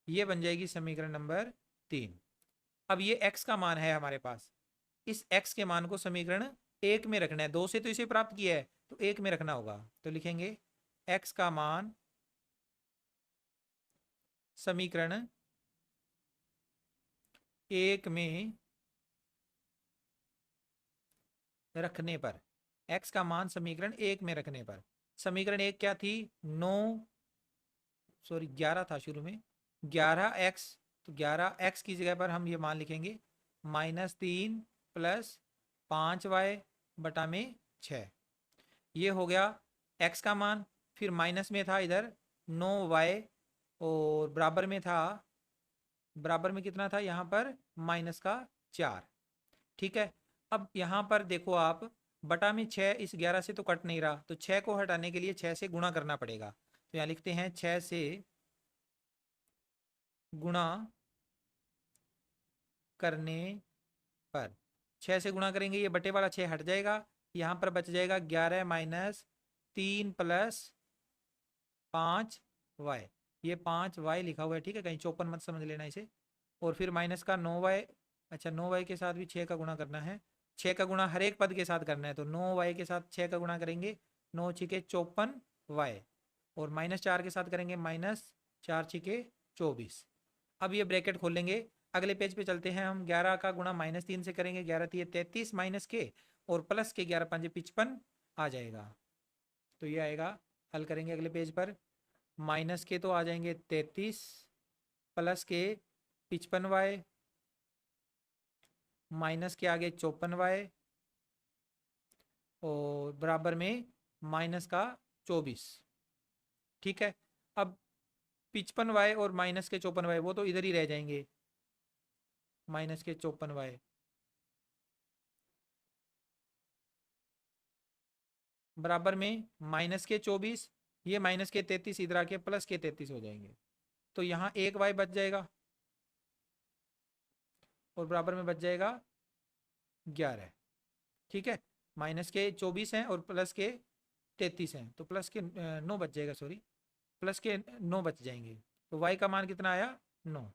ये बन जाएगी समीकरण नंबर 3। अब ये x का मान है हमारे पास, इस x के मान को समीकरण 1 में रखना है, 2 से तो इसे प्राप्त किया है तो 1 में रखना होगा, तो लिखेंगे x का मान समीकरण 1 में रखने पर, x का मान समीकरण 1 में रखने पर, समीकरण 1 क्या थी, 11 था शुरू में, 11x, तो 11x की जगह पर हम ये मान लिखेंगे -3 प्लस 5y बटा में 6, ये हो गया x का मान। फिर माइनस में था इधर 9y, और बराबर में था, बराबर में कितना था यहाँ पर, माइनस का 4, ठीक है। अब यहाँ पर देखो आप, बटा में 6 इस 11 से तो कट नहीं रहा, तो 6 को हटाने के लिए 6 से गुणा करना पड़ेगा, तो यहाँ लिखते हैं 6 से गुणा करने पर, 6 से गुणा करेंगे ये बटे वाला 6 हट जाएगा, यहाँ पर बच जाएगा 11 माइनस 3 प्लस 5y, ये 5y लिखा हुआ है, ठीक है, कहीं 54 मत समझ लेना इसे, और फिर माइनस का 9y, अच्छा 9y के साथ भी 6 का गुणा करना है, 6 का गुणा हर एक पद के साथ करना है, तो 9y के साथ 6 का गुणा करेंगे, 9 छिके 54y, और -4 के साथ करेंगे -4 छिके 24। अब ये ब्रैकेट खोलेंगे, अगले पेज पे चलते हैं हम, 11 का गुणा -3 से करेंगे, 11 3 33 माइनस के और प्लस के 11 5 55 आ जाएगा, तो ये आएगा, हल करेंगे अगले पेज पर, माइनस के तो आ जाएंगे 33 प्लस के 55y माइनस के आगे 54y और बराबर में माइनस का 24। ठीक है, अब 55y और माइनस के 54y वो तो इधर ही रह जाएंगे, माइनस के 54y बराबर में माइनस के 24, ये माइनस के 33 इधर आके प्लस के 33 हो जाएंगे, तो यहाँ एक y बच जाएगा और बराबर में बच जाएगा 11। ठीक है, माइनस के 24 हैं और प्लस के 33 हैं, तो प्लस के 9 बच जाएगा, सॉरी प्लस के 9 बच जाएंगे, तो y का मान कितना आया 9।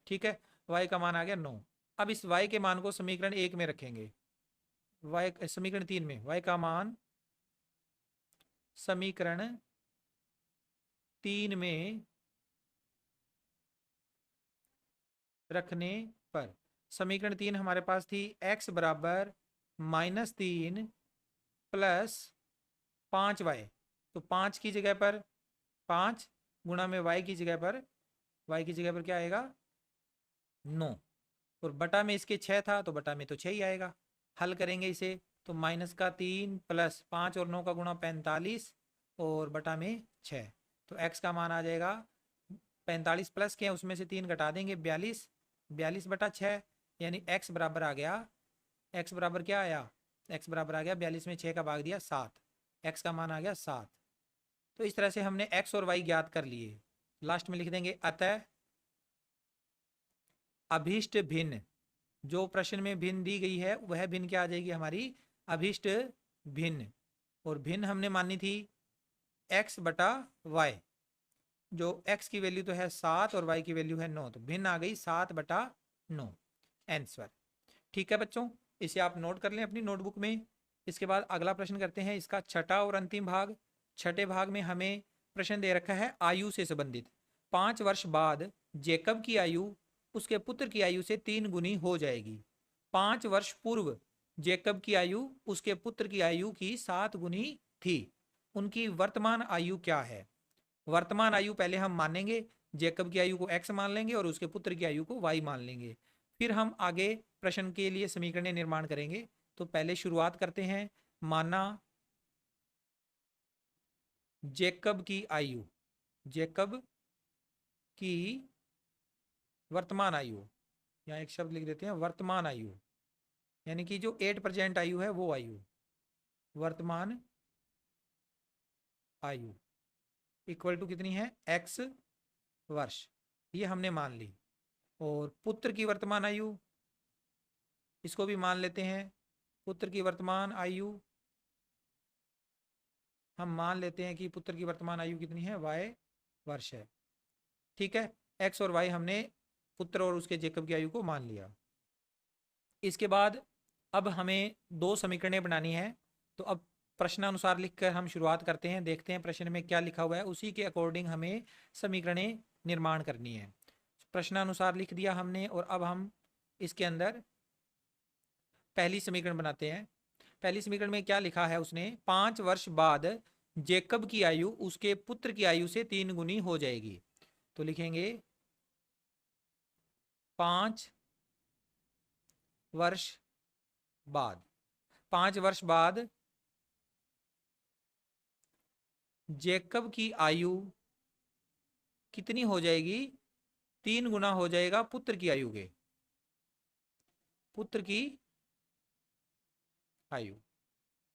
ठीक है, y का मान आ गया 9। अब इस y के मान को समीकरण 1 में रखेंगे, y समीकरण 3 में y का मान समीकरण 3 में रखने पर समीकरण 3 हमारे पास थी x बराबर -3 प्लस 5y, तो 5 की जगह पर 5 गुणा में y की जगह पर क्या आएगा 9, और बटा में इसके 6 था तो बटा में तो 6 ही आएगा। हल करेंगे इसे तो माइनस का 3 प्लस 5 और 9 का गुणा 45 और बटा में 6, तो x का मान आ जाएगा 45 प्लस के उसमें से 3 घटा देंगे 42, 42 बटा 6, यानी x बराबर आ गया, x बराबर क्या आया, x बराबर आ गया 42 में 6 का भाग दिया 7, x का मान आ गया 7। तो इस तरह से हमने x और y ज्ञात कर लिए। लास्ट में लिख देंगे अतः अभीष्ट भिन्न, जो प्रश्न में भिन्न दी गई है वह भिन्न क्या आ जाएगी हमारी अभीष्ट भिन्न, और भिन्न हमने मानी थी x बटा y, जो x की वैल्यू तो है 7 और y की वैल्यू है 9, तो भिन्न आ गई 7 बटा 9 आंसर। ठीक है बच्चों, इसे आप नोट कर लें अपनी नोटबुक में। इसके बाद अगला प्रश्न करते हैं, इसका छठा और अंतिम भाग। छठे भाग में हमें प्रश्न दे रखा है आयु से संबंधित। 5 वर्ष बाद जेकब की आयु उसके पुत्र की आयु से 3 गुनी हो जाएगी। 5 वर्ष पूर्व जेकब की आयु उसके पुत्र की आयु की 7 गुनी थी, उनकी वर्तमान आयु क्या है। वर्तमान आयु पहले हम मानेंगे, जेकब की आयु को x मान लेंगे और उसके पुत्र की आयु को y मान लेंगे, फिर हम आगे प्रश्न के लिए समीकरण निर्माण करेंगे। तो पहले शुरुआत करते हैं, माना जेकब की आयु, जेकब की वर्तमान आयु, यहाँ एक शब्द लिख देते हैं वर्तमान आयु, यानी कि जो 8% आयु है वो आयु, वर्तमान आयु इक्वल टू कितनी है x वर्ष, ये हमने मान ली। और पुत्र की वर्तमान आयु, इसको भी मान लेते हैं, पुत्र की वर्तमान आयु हम मान लेते हैं कि पुत्र की वर्तमान आयु कितनी है y वर्ष है। ठीक है, x और y हमने पुत्र और उसके जेकब की आयु को मान लिया। इसके बाद अब हमें 2 समीकरणें बनानी है, तो अब प्रश्नानुसार लिखकर हम शुरुआत करते हैं, देखते हैं प्रश्न में क्या लिखा हुआ है, उसी के अकॉर्डिंग हमें समीकरणें निर्माण करनी है। प्रश्नानुसार लिख दिया हमने, और अब हम इसके अंदर पहली समीकरण बनाते हैं। पहली समीकरण में क्या लिखा है उसने, 5 वर्ष बाद जेकब की आयु उसके पुत्र की आयु से 3 गुनी हो जाएगी। तो लिखेंगे 5 वर्ष बाद, 5 वर्ष बाद जेकब की आयु कितनी हो जाएगी, 3 गुना हो जाएगा पुत्र की आयु के, पुत्र की आयु।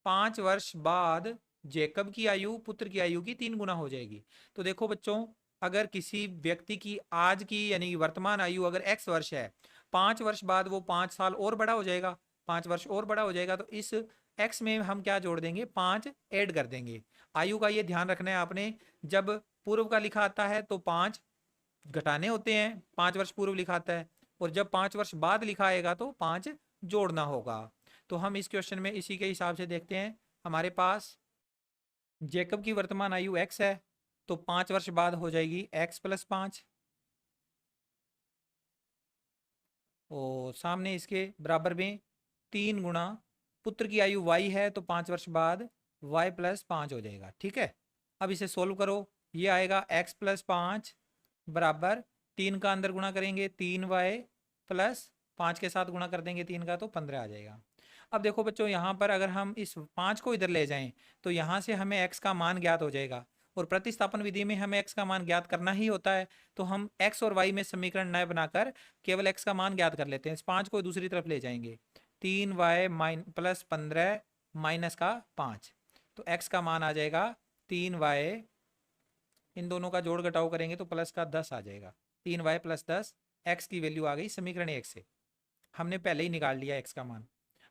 5 वर्ष बाद जेकब की आयु पुत्र की आयु की 3 गुना हो जाएगी। तो देखो बच्चों, अगर किसी व्यक्ति की आज की यानी वर्तमान आयु अगर x वर्ष है, 5 वर्ष बाद वो 5 साल और बड़ा हो जाएगा, 5 वर्ष और बड़ा हो जाएगा, तो इस x में हम क्या जोड़ देंगे, 5 ऐड कर देंगे। आयु का ये ध्यान रखना है आपने, जब पूर्व का लिखा आता है तो 5 घटाने होते हैं, 5 वर्ष पूर्व लिखा आता है, और जब 5 वर्ष बाद लिखा आएगा तो 5 जोड़ना होगा। तो हम इस क्वेश्चन में इसी के हिसाब से देखते हैं। हमारे पास जेकब की वर्तमान आयु x है, तो 5 वर्ष बाद हो जाएगी x प्लस 5, और सामने इसके बराबर में 3 गुना पुत्र की आयु y है, तो 5 वर्ष बाद y प्लस 5 हो जाएगा। ठीक है, अब इसे सोल्व करो, ये आएगा x प्लस 5 बराबर 3 का अंदर गुणा करेंगे 3y प्लस 5 के साथ गुणा कर देंगे 3 का तो 15 आ जाएगा। अब देखो बच्चों, यहाँ पर अगर हम इस 5 को इधर ले जाएं तो यहाँ से हमें x का मान ज्ञात हो जाएगा, और प्रतिस्थापन विधि में हमें x का मान ज्ञात करना ही होता है। तो हम x और y में समीकरण नए बनाकर केवल x का मान ज्ञात कर लेते हैं। इस 5 को दूसरी तरफ ले जाएंगे, 3y प्लस 15 माइनस का 5, तो x का मान आ जाएगा 3y, इन दोनों का जोड़ घटाव करेंगे तो प्लस का 10 आ जाएगा। 3y प्लस 10, x की वैल्यू आ गई समीकरण 1 से, हमने पहले ही निकाल लिया x का मान।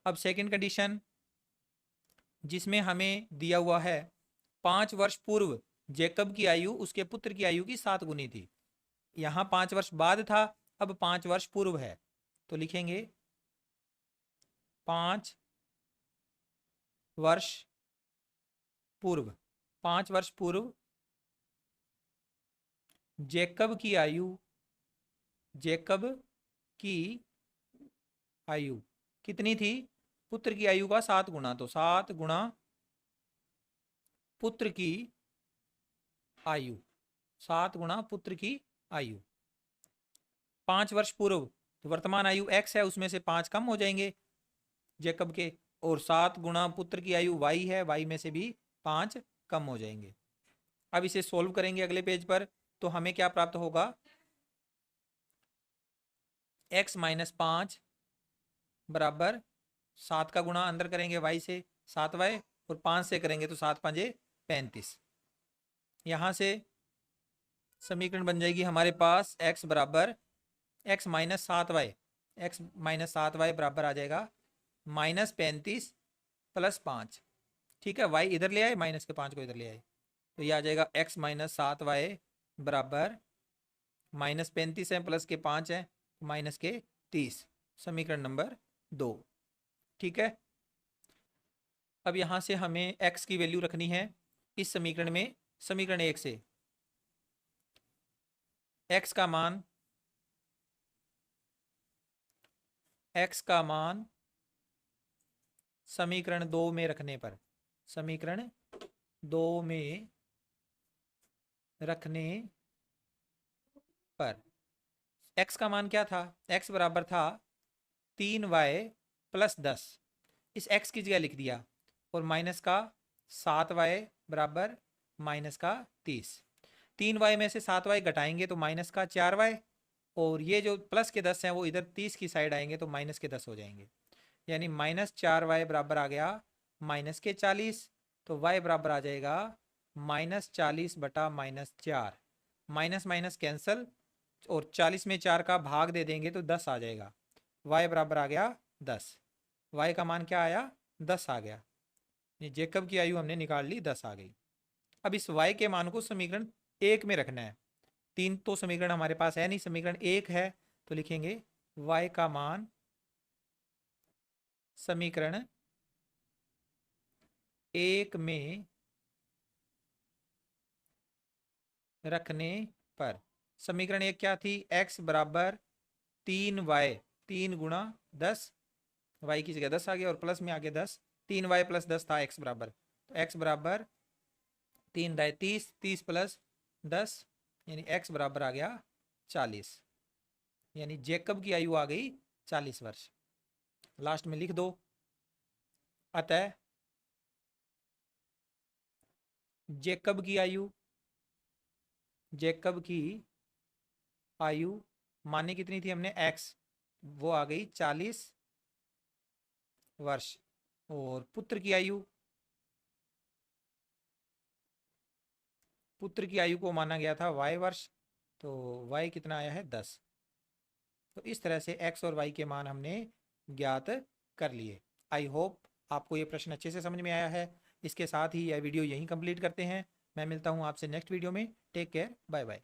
अब सेकंड कंडीशन, जिसमें हमें दिया हुआ है 5 वर्ष पूर्व जैकब की आयु उसके पुत्र की आयु की 7 गुनी थी। यहाँ 5 वर्ष बाद था, अब 5 वर्ष पूर्व है, तो लिखेंगे 5 वर्ष पूर्व। 5 वर्ष पूर्व जैकब की आयु कितनी थी? पुत्र की आयु का 7 गुना, तो 7 गुना पुत्र की आयु, 7 गुना पुत्र की आयु। 5 वर्ष पूर्व, तो वर्तमान आयु x है, उसमें से 5 कम हो जाएंगे जैकब के, और 7 गुना पुत्र की आयु y है, y में से भी 5 कम हो जाएंगे। अब इसे सोल्व करेंगे अगले पेज पर, तो हमें क्या प्राप्त होगा? x माइनस 5 बराबर 7 का गुणा अंदर करेंगे y से 7y, और 5 से करेंगे तो 7 5 35। यहाँ से समीकरण बन जाएगी हमारे पास x बराबर x minus 7y, x minus 7y बराबर आ जाएगा माइनस 35 प्लस 5। ठीक है, y इधर ले आए, माइनस के 5 को इधर ले आए, तो ये आ जाएगा x माइनस 7y बराबर माइनस 35 है, प्लस के 5 है, माइनस के 30, समीकरण नंबर 2। ठीक है, अब यहाँ से हमें x की वैल्यू रखनी है इस समीकरण में, समीकरण 1 से x का मान समीकरण 2 में रखने पर, समीकरण 2 में रखने पर x का मान क्या था? x बराबर था 3y प्लस 10, इस x की जगह लिख दिया, और माइनस का 7y बराबर माइनस का 30। 3y में से 7y घटाएंगे तो माइनस का 4y, और ये जो प्लस के 10 हैं वो इधर 30 की साइड आएंगे तो माइनस के 10 हो जाएंगे, यानी माइनस 4y बराबर आ गया माइनस के 40, तो y बराबर आ जाएगा माइनस 40 बटा माइनस 4, माइनस माइनस कैंसल, और 40 में 4 का भाग दे देंगे तो 10 आ जाएगा, y बराबर आ गया 10। y का मान क्या आया? 10 आ गया, ये जैकब की आयु हमने निकाल ली, 10 आ गई। अब इस y के मान को समीकरण 1 में रखना है, 3 तो समीकरण हमारे पास है नहीं, समीकरण 1 है, तो लिखेंगे y का मान समीकरण 1 में रखने पर, समीकरण 1 क्या थी? x बराबर 3y, 3 गुणा 10, y की जगह 10 आ गया और प्लस में आगे 10, 3y प्लस 10 था x बराबर, तो x बराबर 3 दाए 30, 30 प्लस 10 यानी x बराबर आ गया 40, यानी जैकब की आयु आ गई 40 वर्ष। लास्ट में लिख दो, अतः जैकब की आयु माने कितनी थी हमने? x, वो आ गई 40 वर्ष, और पुत्र की आयु को माना गया था y वर्ष, तो y कितना आया है? 10। तो इस तरह से x और y के मान हमने ज्ञात कर लिए। आई होप आपको ये प्रश्न अच्छे से समझ में आया है। इसके साथ ही यह वीडियो यहीं कंप्लीट करते हैं। मैं मिलता हूँ आपसे नेक्स्ट वीडियो में। Take care, bye bye.